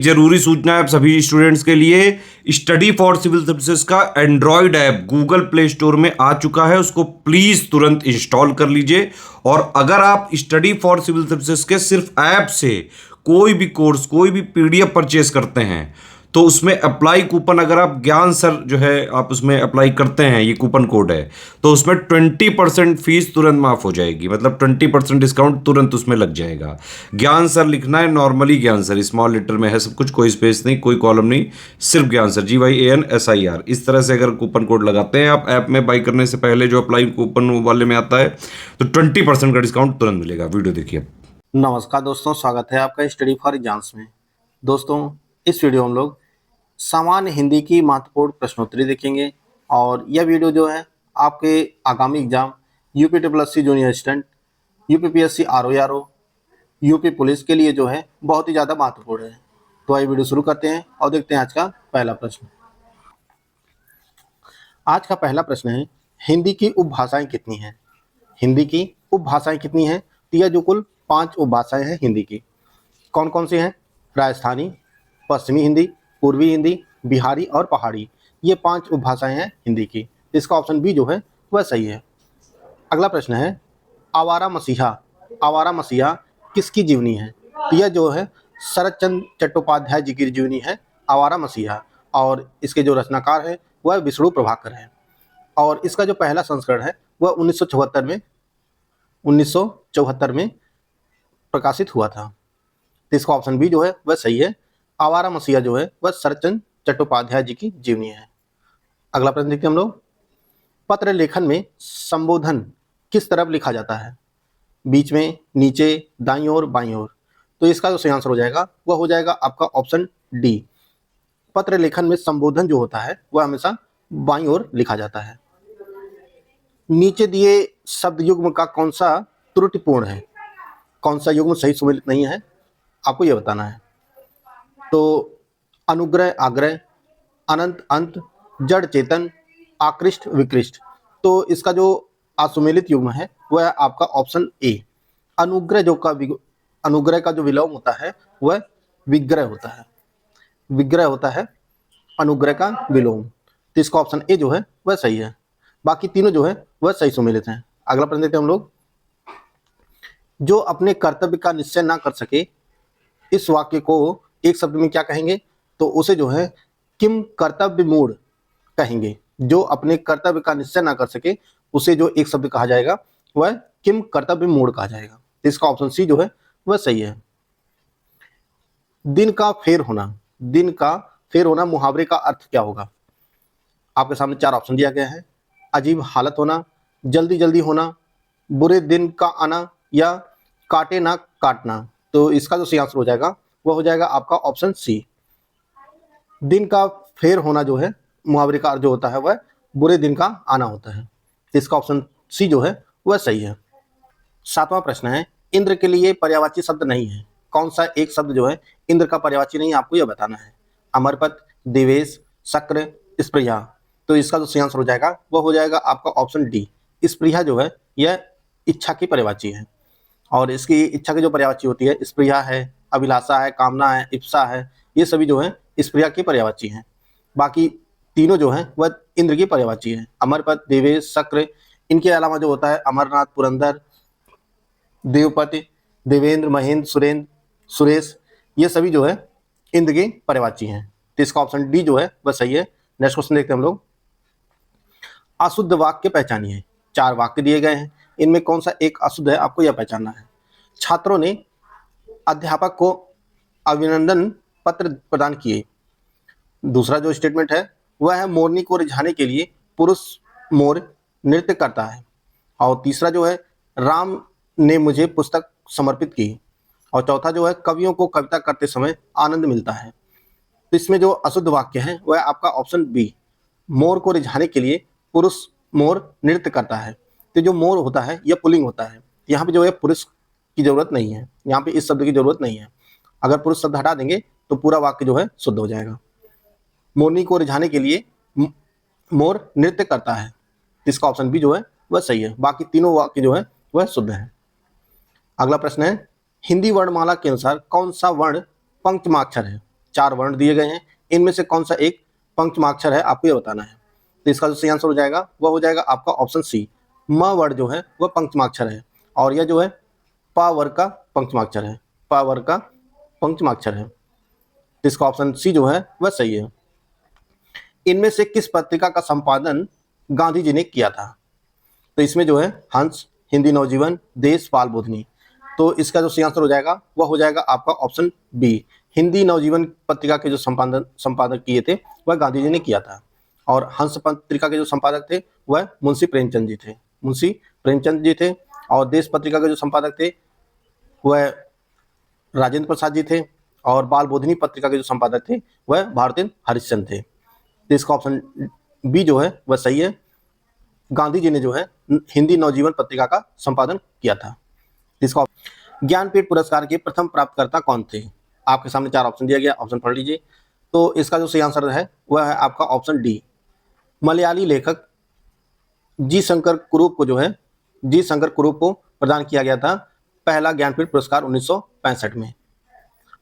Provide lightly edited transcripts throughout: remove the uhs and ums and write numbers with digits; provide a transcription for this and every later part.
जरूरी सूचना है आप सभी स्टूडेंट्स के लिए। स्टडी फॉर सिविल सर्विसेज का Android app Google play store में आ चुका है, उसको प्लीज तुरंत इंस्टॉल कर लीजिए। और अगर आप स्टडी फॉर सिविल सर्विसेज के सिर्फ ऐप से कोई भी कोर्स, कोई भी पीडीएफ परचेस करते हैं तो उसमें अप्लाई कूपन, अगर आप ज्ञान सर जो है आप उसमें अप्लाई करते हैं, ये कूपन कोड है, तो उसमें 20% फीस तुरंत माफ हो जाएगी। मतलब 20% डिस्काउंट तुरंत उसमें लग जाएगा। ज्ञान सर लिखना है, नॉर्मली ज्ञान सर स्मॉल लेटर में है सब कुछ, कोई स्पेस नहीं, कोई कॉलम नहीं, सिर्फ ज्ञान सर, GYANSIR। इस तरह से अगर कूपन कोड लगाते हैं आप ऐप में बाई करने से पहले, जो अप्लाई कूपन वाले में आता है, तो 20% का डिस्काउंट तुरंत मिलेगा। वीडियो देखिए। नमस्कार दोस्तों, स्वागत है आपका स्टडी फॉर एग्जाम्स में। दोस्तों, इस वीडियो में हम लोग सामान्य हिंदी की महत्वपूर्ण प्रश्नोत्तरी देखेंगे और यह वीडियो जो है आपके आगामी exam UPSSC junior assistant, UPPSC RO, UP police के लिए जो है बहुत ही ज़्यादा महत्वपूर्ण है। तो आइए वीडियो शुरू करते हैं और देखते हैं आज का पहला प्रश्न। आज का पहला प्रश्न है, हिंदी की उपभाषाएं कितनी हैं? हिंदी की उपभाषाएं कितनी हैं? तो यह जो कुल 5 उपभाषाएं हैं हिंदी की। कौन कौन सी हैं? राजस्थानी, पश्चिमी हिंदी, पूर्वी हिंदी, बिहारी और पहाड़ी। ये 5 उपभाषाएं हैं हिंदी की। इसका ऑप्शन बी जो है वह सही है। अगला प्रश्न है, आवारा मसीहा। आवारा मसीहा किसकी जीवनी है? तो यह जो है शरत चंद्र चट्टोपाध्याय जी की जीवनी है आवारा मसीहा, और इसके जो रचनाकार है वह विष्णु प्रभाकर है। और इसका जो पहला संस्करण है वह 1974 में प्रकाशित हुआ था। तो इसका ऑप्शन बी जो है वह सही है। आवारा मसीहा जो है वह शरतचंद्र चट्टोपाध्याय जी की जीवनी है। अगला प्रश्न देखते हैं हम लोग। पत्र लेखन में संबोधन किस तरफ लिखा जाता है? बीच में, नीचे, दाईं ओर, बाईं ओर। तो इसका जो सही आंसर हो जाएगा वह हो जाएगा आपका ऑप्शन डी। पत्र लेखन में संबोधन जो होता है वह हमेशा बाईं ओर लिखा जाता है। नीचे दिए शब्द युग्म का कौन सा त्रुटिपूर्ण है? कौन सा युग्म सही सुमेलित नहीं है, आपको यह बताना है। तो अनुग्रह आग्रह, अनंत अंत, जड़ चेतन, आकृष्ट विकृष्ट। तो इसका जो असुमेलित युग्म है वह आपका ऑप्शन ए। अनुग्रह का जो विलोम होता है वह विग्रह होता है। विग्रह होता है अनुग्रह का विलोम। तो इसका ऑप्शन ए जो है वह सही है। बाकी तीनों जो है वह सही सुमेलित हैं। अगला प्रश्न देखते हैं हम लोग। जो अपने कर्तव्य का निश्चय ना कर सके, इस वाक्य को एक शब्द में क्या कहेंगे? तो उसे जो है किम कर्तव्य मूढ़ कहेंगे। जो अपने कर्तव्य का निश्चय ना कर सके उसे जो एक शब्द कहा जाएगा वह किम कर्तव्य मूढ़ कहा जाएगा। तो इसका ऑप्शन सी जो है वह सही है। दिन का फेर होना। दिन का फेर होना मुहावरे का अर्थ क्या होगा? आपके सामने 4 ऑप्शन दिया गया है। अजीब हालत होना, जल्दी जल्दी होना, बुरे दिन का आना, या काटे ना काटना। तो इसका जो सही आंसर हो जाएगा वह हो जाएगा आपका ऑप्शन सी। दिन का फेर होना जो है मुहावरे का अर्थ जो होता है वह बुरे दिन का आना होता है। तो इसका ऑप्शन सी जो है वह सही है। 7वां प्रश्न है, इंद्र के लिए पर्यायवाची शब्द नहीं है। कौन सा एक शब्द जो है इंद्र का पर्यायवाची नहीं है, आपको यह बताना है। अमरपत, देवेश, शक्र, स्पृहा। तो इसका जो सही आंसर हो जाएगा वह हो जाएगा आपका ऑप्शन डी। स्पृहा जो है यह इच्छा की पर्यायवाची है, और इसकी इच्छा की जो पर्यायवाची होती है स्पृहा है, अभिलाषा है, कामना है, इप्सा है। ये सभी जो है स्पृहा की पर्यायवाची हैं। बाकी तीनों जो हैं वह इंद्र की पर्यायवाची हैं। अमरपत, देवेश, शक्र, इनके अलावा जो होता है अमरनाथ, पुरंदर, देवपति, देवेंद्र, महेंद्र, सुरेंद्र, सुरेश, ये सभी जो है इंद्र की पर्यायवाची हैं। तो इसका ऑप्शन डी जो है वह सही है। नेक्स्ट क्वेश्चन देखते हैं हम लोग। अशुद्ध वाक्य पहचानिए। 4 वाक्य दिए गए हैं, इनमें कौन सा एक अशुद्ध है, आपको यह पहचानना है। छात्रों ने अध्यापक को अभिनंदन पत्र प्रदान किए। दूसरा जो स्टेटमेंट है वह है मोरनी को रिझाने के लिए पुरुष मोर नृत्य करता है। और तीसरा जो है राम ने मुझे पुस्तक समर्पित की। और चौथा जो है कवियों को कविता करते समय आनंद मिलता है। तो इसमें जो अशुद्ध वाक्य है वह आपका ऑप्शन बी, मोर को रिझाने के लिए पुरुष मोर नृत्य करता है। तो जो मोर होता है यह पुल्लिंग होता है। यहाँ पे जो है पुरुष की जरूरत नहीं है, यहाँ पे इस शब्द की जरूरत नहीं है। अगर पुरुष शब्द हटा देंगे तो पूरा वाक्य जो है शुद्ध हो जाएगा। मोरनी को रिझाने के लिए मोर नृत्य करता है। इसका ऑप्शन बी जो है वह सही है। बाकी तीनों वाक्य जो है वह शुद्ध है। अगला प्रश्न है, हिंदी वर्णमाला के अनुसार कौन सा वर्ण पंचमाक्षर है? 4 वर्ण दिए गए हैं, इनमें से कौन सा एक पंचमाक्षर है आपको ये बताना है। तो इसका जो सही आंसर हो जाएगा वह हो जाएगा आपका ऑप्शन सी, म वर्ड जो है वह पंचमाक्षर है और यह जो है पा वर्ग का पंचमाक्षर है, पा वर्ग का पंचमाक्षर है। तो इसका ऑप्शन सी जो है वह सही है। इनमें से किस पत्रिका का संपादन गांधी जी ने किया था? तो इसमें जो है हंस, हिंदी नवजीवन, देश, बाल बोधनी। तो इसका जो सही आंसर हो जाएगा वह हो जाएगा आपका ऑप्शन बी, हिंदी नवजीवन पत्रिका के जो संपादक किए थे वह गांधी जी ने किया था और हंस पत्रिका के जो संपादक थे वह मुंशी प्रेमचंद जी थे, मुंशी प्रेमचंद जी थे। और देश पत्रिका के जो संपादक थे वह राजेंद्र प्रसाद जी थे और बाल बोधनी पत्रिका के जो संपादक थे वह भारतेंद्र हरिश्चंद्र थे। तो इसका ऑप्शन बी जो है वह सही है, गांधी जी ने जो है हिंदी नवजीवन पत्रिका का संपादन किया था। इसका ज्ञानपीठ पुरस्कार के प्रथम प्राप्तकर्ता कौन थे? आपके सामने 4 ऑप्शन दिया गया, ऑप्शन पढ़ लीजिए। तो इसका जो सही आंसर है वह है आपका ऑप्शन डी, मलयाली लेखक जी शंकर कुरूप को जो है जी शंकर कुरूप को प्रदान किया गया था पहला ज्ञानपीठ पुरस्कार 1965 में।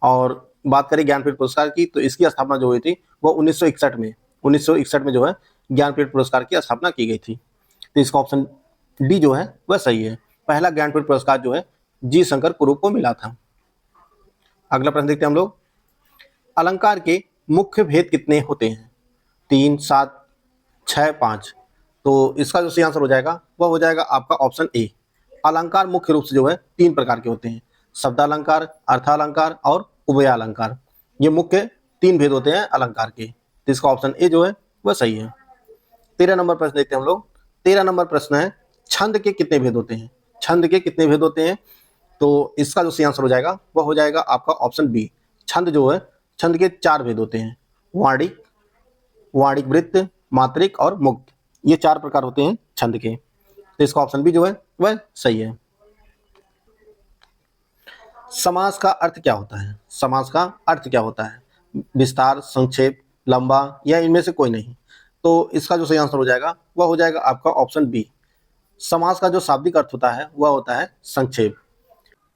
और बात करें ज्ञानपीठ पुरस्कार की तो इसकी स्थापना जो हुई थी वो 1961 में जो है ज्ञानपीठ पुरस्कार की स्थापना की गई थी। तो इसका ऑप्शन डी जो है वह सही है, पहला ज्ञानपीठ पुरस्कार जो है जी शंकर कुरूप को मिला था। अगला प्रश्न देखते हैं हम लोग, अलंकार के मुख्य भेद कितने होते हैं? 3, 7, 6, 5। तो इसका जो सही आंसर हो जाएगा वह हो जाएगा आपका ऑप्शन ए, अलंकार मुख्य रूप से जो है 3 प्रकार के होते हैं, शब्दालंकार, अर्थालंकार और उभयालंकार। ये मुख्य 3 भेद होते हैं अलंकार के। तो इसका ऑप्शन ए जो है वह सही है। 13 नंबर प्रश्न देखते हैं हम लोग। 13 नंबर प्रश्न है, छंद के कितने भेद होते हैं? छंद के कितने भेद होते हैं? तो इसका जो सही आंसर हो जाएगा वह हो जाएगा आपका ऑप्शन बी, छंद जो है छंद के 4 भेद होते हैं, वाणिक, वाणिक वृत्त, मात्रिक और मुक्त। ये 4 प्रकार होते हैं छंद के। तो इसका ऑप्शन बी जो है वह सही है। समास का अर्थ क्या होता है? समास का अर्थ क्या होता है? विस्तार, संक्षेप, लंबा या इनमें से कोई नहीं। तो इसका जो सही आंसर हो जाएगा वह हो जाएगा आपका ऑप्शन बी, समास का जो शाब्दिक अर्थ होता है वह होता है संक्षेप।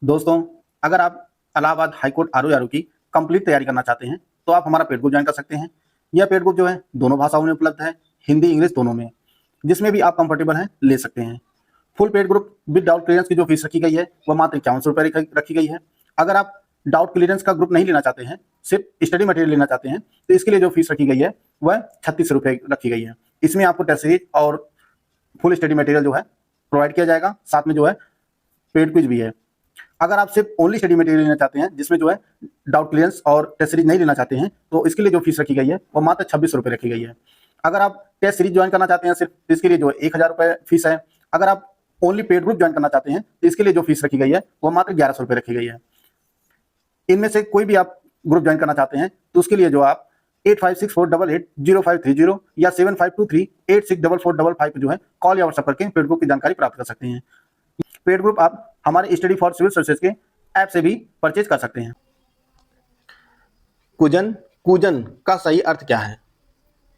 दोस्तों, अगर आप इलाहाबाद हाईकोर्ट आरओ की कंप्लीट तैयारी करना चाहते हैं तो आप हमारा पेड ग्रुप ज्वाइन कर सकते हैं। यह पेड ग्रुप जो है दोनों भाषाओं में उपलब्ध है, हिंदी इंग्लिश दोनों में, जिसमें भी आप कंफर्टेबल हैं ले सकते हैं। Full paid group with doubt clearance की जो फीस रखी गई है वह मात्र 5100 रुपये रखी गई है। अगर आप डाउट क्लियरेंस का ग्रुप नहीं लेना चाहते हैं, सिर्फ स्टडी मटेरियल लेना चाहते हैं, तो इसके लिए जो फीस रखी गई है वह 36 रुपये रखी गई है। इसमें आपको टेस्ट सीरीज और फुल स्टडी मटेरियल जो है प्रोवाइड किया जाएगा, साथ में जो है पेड क्विज भी है। अगर आप सिर्फ ओनली स्टडी मटेरियल लेना चाहते हैं जिसमें जो है डाउट क्लियरेंस और टेस्ट सीरीज नहीं लेना चाहते हैं, तो इसके लिए जो फीस रखी गई है वो मात्र 26 रुपये रखी गई है। अगर आप टेस्ट सीरीज ज्वाइन करना चाहते हैं सिर्फ, तो इसके लिए जो 1000 रुपये फीस है। अगर आप ओनली पेड ग्रुप ज्वाइन करना चाहते हैं तो इसके लिए जो फीस रखी गई है वो मात्र 1100 रुपये रखी गई है। इनमें से कोई भी आप ग्रुप ज्वाइन करना चाहते हैं तो उसके लिए जो आप 8564880530 या 7523864455 जो है कॉल या व्हाट्सएप करके पेड ग्रुप की जानकारी प्राप्त कर सकते हैं। पेड ग्रुप आप हमारे स्टडी फॉर सिविल सर्विसेज के ऐप से भी परचेज कर सकते हैं। कुजन, कुजन का सही अर्थ क्या है?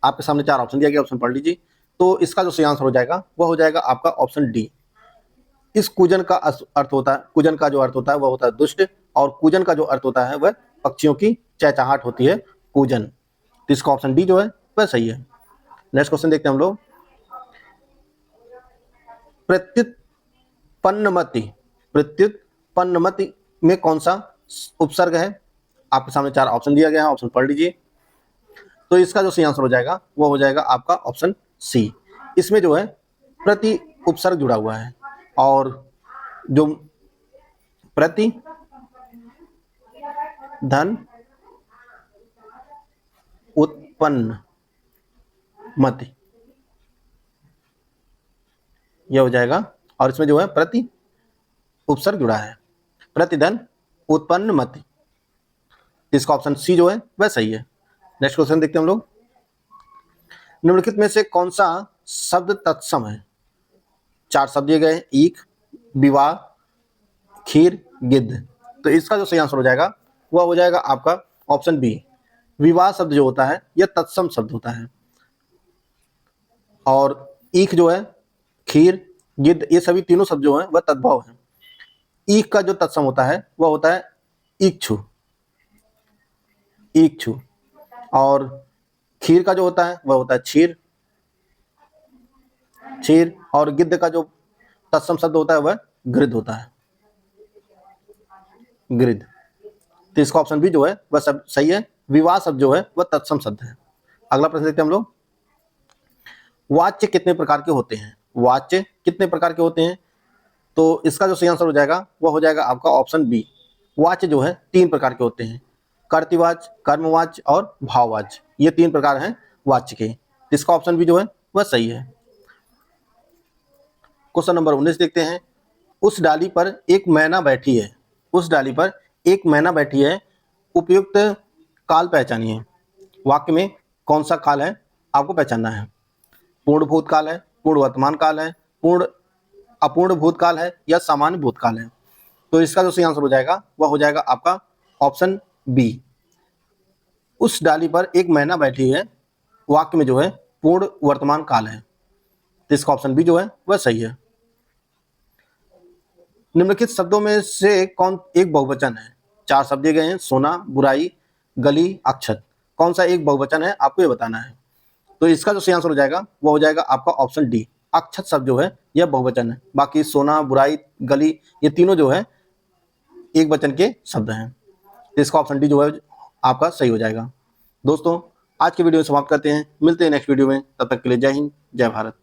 आपके सामने 4 ऑप्शन दिया गया, ऑप्शन पढ़ लीजिए। तो इसका जो सही आंसर हो जाएगा वह हो जाएगा आपका ऑप्शन डी। इस कुजन का अर्थ होता है, कुजन का जो अर्थ होता है वह होता है दुष्ट, और कुजन का जो अर्थ होता है वह पक्षियों की चहचहाट होती है, कुजन। तो इसका ऑप्शन डी जो है वह सही है। नेक्स्ट क्वेश्चन देखते हैं हम लोग, प्रत्युत्पन्नमति, प्रत्युत्पन्नमति में कौन सा उपसर्ग है? आपके सामने 4 ऑप्शन दिया गया है, ऑप्शन पढ़ लीजिए। तो इसका जो सही आंसर हो जाएगा वो हो जाएगा आपका ऑप्शन सी। इसमें जो है प्रति उपसर्ग जुड़ा हुआ है, और जो प्रति धन उत्पन्न मति यह हो जाएगा, और इसमें जो है प्रति उपसर्ग जुड़ा है, प्रतिधन उत्पन्न मति। इसका ऑप्शन सी जो है वह सही है। नेक्स्ट क्वेश्चन देखते हैं हम लोग, निम्नलिखित में से कौन सा शब्द तत्सम है? 4 शब्द दिए गए, ईख, विवाह, खीर, गिद्ध। तो इसका जो सही आंसर हो जाएगा वह हो जाएगा आपका ऑप्शन बी, विवाह शब्द जो होता है यह तत्सम शब्द होता है, और ईख जो है, खीर, गिद्ध, ये सभी तीनों शब्द जो हैं वह तद्भव हैं। ईख का जो तत्सम होता है वह होता है इच्छु, इच्छु। और खीर का जो होता है वह होता है क्षीर, क्षीर। और गिद्ध का जो तत्सम शब्द होता है वह गृध् होता है, गृध्। तो इसका ऑप्शन बी जो है वह सब सही है। विवाह शब्द जो है वह तत्सम शब्द है। अगला प्रश्न देखते हैं हम लोग, वाच्य कितने प्रकार के होते हैं? वाच्य कितने प्रकार के होते हैं? तो इसका जो सही आंसर हो जाएगा वह हो जाएगा आपका ऑप्शन बी। वाच्य जो है 3 प्रकार के होते हैं, कर्तृवाच्य, कर्मवाच्य और भाववाच्य। ये 3 प्रकार हैं वाच्य के। इसका ऑप्शन बी जो है वह सही है। क्वेश्चन नंबर 19 देखते हैं, उस डाली पर एक मैना बैठी है, उस डाली पर एक मैना बैठी है, उपयुक्त काल पहचानिए। वाक्य में कौन सा काल है आपको पहचानना है। पूर्ण भूतकाल है, पूर्ण वर्तमान काल है, पूर्ण अपूर्ण भूतकाल है या सामान्य भूतकाल है। तो इसका जो सही आंसर हो जाएगा वह हो जाएगा आपका ऑप्शन बी। उस डाली पर एक मैना बैठी है, वाक्य में जो है पूर्ण वर्तमान काल है। तो इसका ऑप्शन बी जो है वह सही है। निम्नलिखित शब्दों में से कौन एक बहुवचन है? 4 शब्द दिए गए हैं, सोना, बुराई, गली, अक्षत। कौन सा एक बहुवचन है आपको ये बताना है। तो इसका जो सही आंसर हो जाएगा वो हो जाएगा आपका ऑप्शन डी। अक्षत शब्द जो है यह बहुवचन है। बाकी सोना, बुराई, गली ये तीनों जो है एक वचन के शब्द हैं। तो इसका ऑप्शन डी जो है आपका सही हो जाएगा। दोस्तों आज के वीडियो समाप्त करते हैं, मिलते हैं नेक्स्ट वीडियो में। तब तक के लिए जय हिंद, जय भारत।